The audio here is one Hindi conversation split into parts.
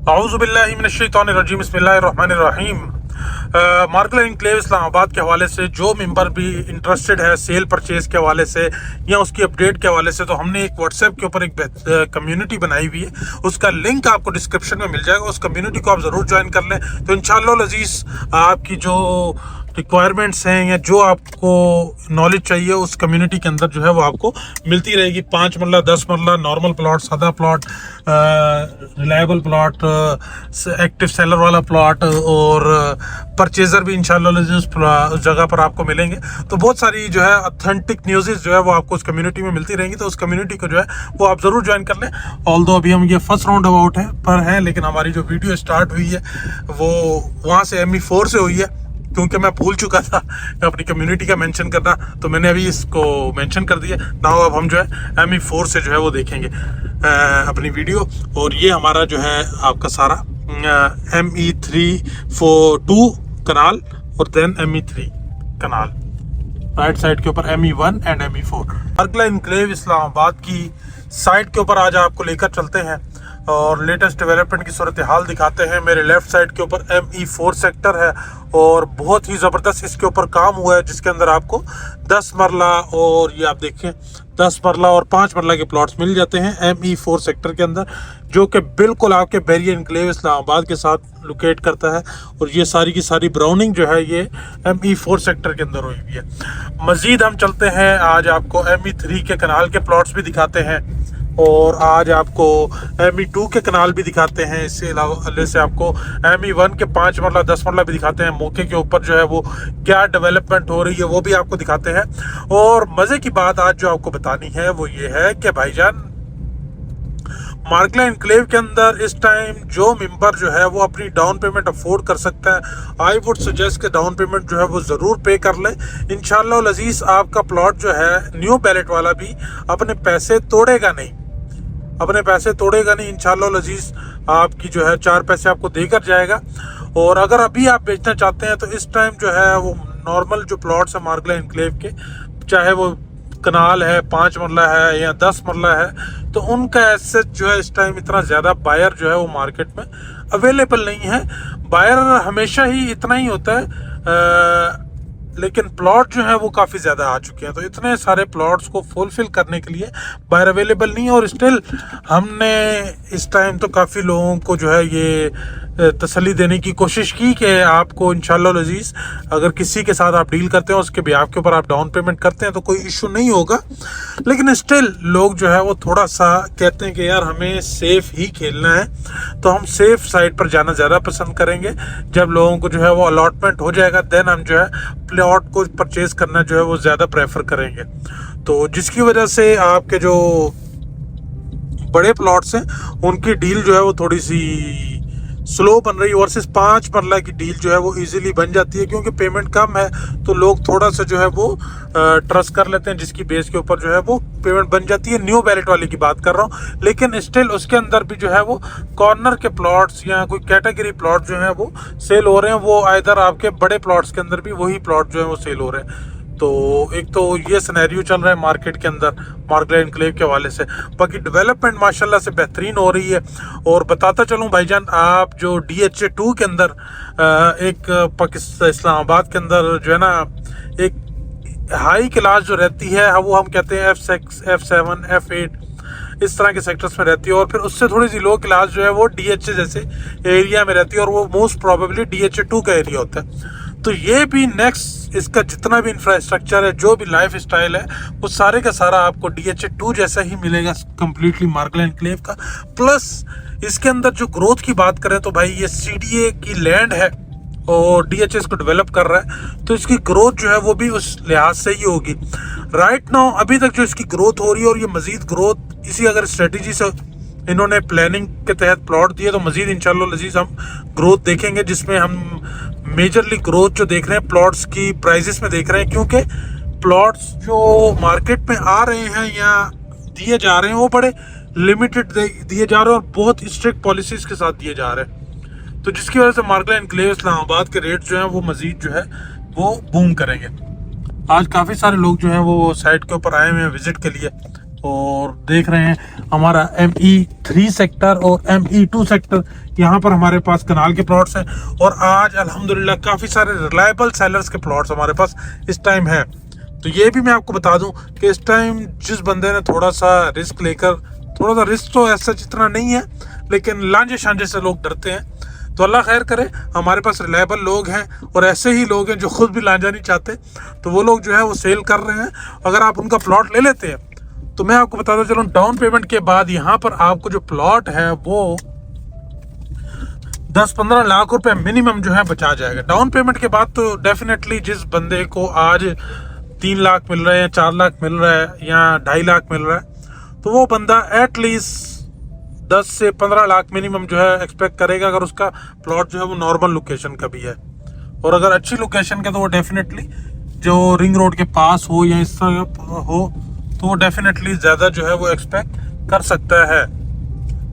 औज़ुबिल्लाहि मिनश्शैतानिर्रजीम बिस्मिल्लाहिर्रहमानिर्रहीम। मार्कला एनक्लेव इस्लामाबाद के हवाले से जो मेंबर भी इंटरेस्टेड है सेल परचेज के हवाले से या उसकी अपडेट के हवाले से, तो हमने एक व्हाट्सएप के ऊपर एक कम्युनिटी बनाई हुई है। उसका लिंक आपको डिस्क्रिप्शन में मिल जाएगा। उस कम्युनिटी को आप ज़रूर ज्वाइन कर लें, तो इंशाअल्लाह अज़ीज़ आपकी जो रिक्वायरमेंट्स हैं या जो आपको नॉलेज चाहिए उस कम्युनिटी के अंदर जो है वो आपको मिलती रहेगी। 5 मरला, 10 मरला, नॉर्मल प्लॉट, सादा plot, reliable plot, active seller वाला प्लॉट और परचेजर भी इंशाल्लाह उस जगह पर आपको मिलेंगे। तो बहुत सारी जो है ऑथेंटिक न्यूज़ जो है वो आपको उस कम्युनिटी में मिलती रहेंगी। तो उस कम्युनिटी को जो है वो आप ज़रूर ज्वाइन कर लें। ऑल्दो अभी हम ये फर्स्ट राउंड अबाउट है, लेकिन हमारी जो वीडियो स्टार्ट हुई है वो वहाँ से ME4 से हुई है, क्योंकि मैं भूल चुका था अपनी कम्युनिटी का मेंशन करना, तो मैंने अभी इसको मेंशन कर दिया ना। अब हम जो है ME4 से जो है वो देखेंगे अपनी वीडियो। और ये हमारा जो है आपका सारा ME342 कनाल और देन ME3 कनाल, राइट साइड के ऊपर ME1 and ME4। मार्कला enclave Islamabad की साइट के ऊपर आज आपको लेकर चलते हैं और लेटेस्ट डेवलपमेंट की सूरत हाल दिखाते हैं। मेरे लेफ्ट साइड के ऊपर ME4 सेक्टर है और बहुत ही ज़बरदस्त इसके ऊपर काम हुआ है, जिसके अंदर आपको 10 मरला और ये आप देखें 10 मरला और 5 मरला के प्लॉट्स मिल जाते हैं ME4 सेक्टर के अंदर, जो कि बिल्कुल आपके बैरियर एनक्लेव इस्लामाबाद के साथ लोकेट करता है। और ये सारी की सारी ब्राउनिंग जो है ये ME4 सेक्टर के अंदर हुई हुई है। मज़ीद हम चलते हैं, आज आपको ME3 के कनाल के प्लॉट्स भी दिखाते हैं और आज आपको ME2 के कनाल भी दिखाते हैं। इसके अलावा से आपको ME1 के 5 मरला 10 मरला भी दिखाते हैं। मौके के ऊपर जो है वो क्या डेवलपमेंट हो रही है वो भी आपको दिखाते हैं। और मज़े की बात आज जो आपको बतानी है वो ये है कि भाईजान मार्कला एनक्लेव के अंदर इस टाइम जो मेंबर जो है वो अपनी डाउन पेमेंट अफोर्ड कर सकता है, आई वुड सजेस्ट कि डाउन पेमेंट जो है वो ज़रूर पे कर ले। इंशाअल्लाह अज़ीज़ आपका प्लॉट जो है न्यू बैलेट वाला भी अपने पैसे तोड़ेगा नहीं, इंशाअल्लाह अज़ीज़ आपकी जो है 4 पैसे आपको देकर जाएगा। और अगर अभी आप बेचना चाहते हैं तो इस टाइम जो है वो नॉर्मल जो प्लॉट्स है मार्कला एनक्लेव के, चाहे वो कनाल है, 5 मरला है या 10 मरला है, तो उनका एसेट जो है इस टाइम इतना ज़्यादा बायर जो है वो मार्केट में अवेलेबल नहीं है। बायर हमेशा ही इतना ही होता है, लेकिन प्लॉट जो है वो काफ़ी ज़्यादा आ चुके हैं। तो इतने सारे प्लॉट्स को फुलफिल करने के लिए बायर अवेलेबल नहीं है। और स्टिल हमने इस टाइम तो काफ़ी लोगों को जो है ये तसल्ली देने की कोशिश की कि आपको इंशाअल्लाह अज़ीज़ अगर किसी के साथ आप डील करते हैं उसके बिहाफ के ऊपर आप डाउन पेमेंट करते हैं तो कोई इशू नहीं होगा। लेकिन स्टिल लोग जो है वो थोड़ा सा कहते हैं कि यार हमें सेफ़ ही खेलना है, तो हम सेफ़ साइड पर जाना ज़्यादा पसंद करेंगे। जब लोगों को जो है वो अलॉटमेंट हो जाएगा देन हम जो है प्लॉट को परचेज़ करना जो है वो ज़्यादा प्रेफर करेंगे। तो जिसकी वजह से आपके जो बड़े प्लॉट्स हैं उनकी डील जो है वो थोड़ी सी स्लो बन रही है, वर्सेस 5 मरला की डील जो है वो इजीली बन जाती है, क्योंकि पेमेंट कम है तो लोग थोड़ा सा जो है वो ट्रस्ट कर लेते हैं, जिसकी बेस के ऊपर जो है वो पेमेंट बन जाती है। न्यू बैलेट वाले की बात कर रहा हूँ, लेकिन स्टिल उसके अंदर भी जो है वो कॉर्नर के प्लॉट्स या कोई कैटेगरी प्लॉट जो है वो सेल हो रहे हैं। वो आइदर आपके बड़े प्लॉट्स के अंदर भी वही प्लॉट जो है वो सेल हो रहे हैं। तो एक तो ये सिनेरियो चल रहा है मार्केट के अंदर मार्कला एनक्लेव के हवाले से। बाकी डेवलपमेंट माशाल्लाह से बेहतरीन हो रही है। और बताता चलूँ भाईजान, आप जो DHA2 के अंदर एक पाकिस्तान इस्लामाबाद के अंदर जो है ना एक हाई क्लास जो रहती है वो हम कहते हैं F6, F7, F8 इस तरह के सेक्टर्स में रहती है, और फिर उससे थोड़ी सी लो क्लास जो है वो DHA जैसे एरिया में रहती है, और वो मोस्ट प्रोबेबली DHA2 का एरिया होता है। तो ये भी नेक्स्ट इसका जितना भी इंफ्रास्ट्रक्चर है, जो भी लाइफ स्टाइल है, वो सारे का सारा आपको DHA2 जैसा ही मिलेगा कम्प्लीटली मार्कला एनक्लेव का। प्लस इसके अंदर जो ग्रोथ की बात करें तो भाई ये CDA की लैंड है और DHA इसको डेवलप कर रहा है, तो इसकी ग्रोथ जो है वो भी उस लिहाज से ही होगी। राइट नाउ अभी तक जो इसकी ग्रोथ हो रही है, और ये मजीद ग्रोथ इसी अगर स्ट्रेटेजी से इन्होंने प्लानिंग के तहत प्लॉट दिए तो मजीद इंशाअल्लाह अज़ीज़ हम ग्रोथ देखेंगे, जिसमें हम मेजरली ग्रोथ जो देख रहे हैं प्लॉट्स की प्राइजेस में देख रहे हैं, क्योंकि प्लॉट्स जो मार्केट में आ रहे हैं या दिए जा रहे हैं वो बड़े लिमिटेड दिए जा रहे हैं और बहुत स्ट्रिक्ट पॉलिसीज़ के साथ दिए जा रहे हैं। तो जिसकी वजह से मार्कला एनक्लेव इस्लामाबाद के रेट जो हैं वो मजीद जो है वो बूम करेंगे। आज काफ़ी सारे लोग जो हैं वो साइट के ऊपर आए हुए हैं विजिट के लिए, और देख रहे हैं हमारा ME3 सेक्टर और ME2 सेक्टर, यहाँ पर हमारे पास कनाल के प्लॉट्स हैं। और आज अल्हम्दुलिल्लाह काफ़ी सारे रिलायबल सेलर्स के प्लॉट्स हमारे पास इस टाइम है। तो ये भी मैं आपको बता दूं कि इस टाइम जिस बंदे ने थोड़ा सा रिस्क लेकर, थोड़ा सा रिस्क तो ऐसा जितना नहीं है लेकिन लांझे शांझे से लोग डरते हैं, तो अल्लाह खैर करे, हमारे पास रिलायबल लोग हैं और ऐसे ही लोग हैं जो खुद भी लांझा नहीं चाहते, तो वो लोग जो है वो सेल कर रहे हैं। अगर आप उनका प्लॉट ले लेते हैं तो मैं आपको बताता चलूँ, डाउन पेमेंट के बाद यहाँ पर आपको जो प्लॉट है वो 10-15 लाख रुपए मिनिमम जो है बचा जाएगा। डाउन पेमेंट के बाद तो डेफिनेटली जिस बंदे को आज 3 लाख मिल रहा है या 4 लाख मिल रहा है या 2.5 लाख मिल रहा है, तो वो बंदा एटलीस्ट 10 से 15 लाख मिनिमम जो है एक्सपेक्ट करेगा, अगर उसका प्लॉट जो है वो नॉर्मल लोकेशन का भी है। और अगर अच्छी लोकेशन का तो वो डेफिनेटली जो रिंग रोड के पास हो या इस तरह हो तो वो डेफिनेटली ज़्यादा जो है वो एक्सपेक्ट कर सकता है,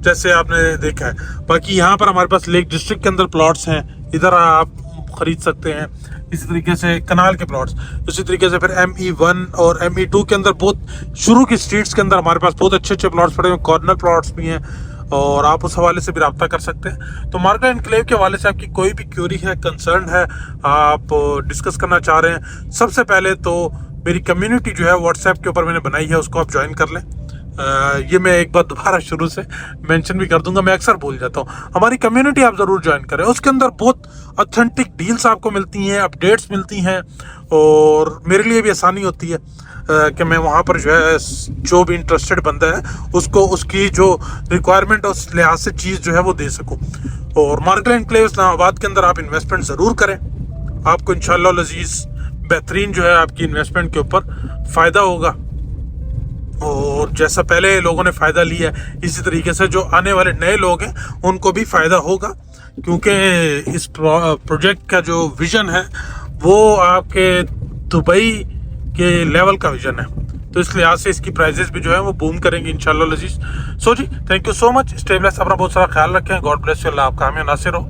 जैसे आपने देखा है। बाकी यहाँ पर हमारे पास लेक डिस्ट्रिक्ट के अंदर प्लॉट्स हैं, इधर आप खरीद सकते हैं। इसी तरीके से कनाल के प्लॉट्स, इसी तरीके से फिर ME1 और ME2 के अंदर बहुत शुरू की स्ट्रीट्स के अंदर हमारे पास बहुत अच्छे अच्छे प्लॉट्स पड़े हुए, कॉर्नर प्लॉट्स भी हैं, और आप उस हवाले से भी रब्ता कर सकते हैं। तो मार्गला एनक्लेव के हवाले से आपकी कोई भी क्यूरी है, कंसर्न है, आप डिस्कस करना चाह रहे हैं, सबसे पहले तो मेरी कम्युनिटी जो है व्हाट्सएप के ऊपर मैंने बनाई है, उसको आप ज्वाइन कर लें। ये मैं एक बार दोबारा शुरू से मेंशन भी कर दूंगा, मैं अक्सर भूल जाता हूँ। हमारी कम्युनिटी आप ज़रूर ज्वाइन करें, उसके अंदर बहुत ऑथेंटिक डील्स आपको मिलती हैं, अपडेट्स मिलती हैं, और मेरे लिए भी आसानी होती है कि मैं वहाँ पर जो है जो भी इंटरेस्टेड बंदा है उसको उसकी जो रिक्वायरमेंट है उस लिहाज से चीज़ जो है वो दे सकूँ। और मार्गला एनक्लेव इस्लामाबाद के अंदर आप इन्वेस्टमेंट ज़रूर करें, आपको इंशाअल्लाह अज़ीज़ बेहतरीन जो है आपकी इन्वेस्टमेंट के ऊपर फ़ायदा होगा। और जैसा पहले लोगों ने फ़ायदा लिया है, इसी तरीके से जो आने वाले नए लोग हैं उनको भी फ़ायदा होगा, क्योंकि इस प्रोजेक्ट का जो विज़न है वो आपके दुबई के लेवल का विज़न है। तो इस लिहाज से इसकी प्राइजेस भी जो है वो बूम करेंगे इंशाअल्लाह अज़ीज़। सो जी, thank you so much. Stay blessed, अपना बहुत सारा ख्याल रखें। God bless you. अल्लाह आपका हामी नासिर हो।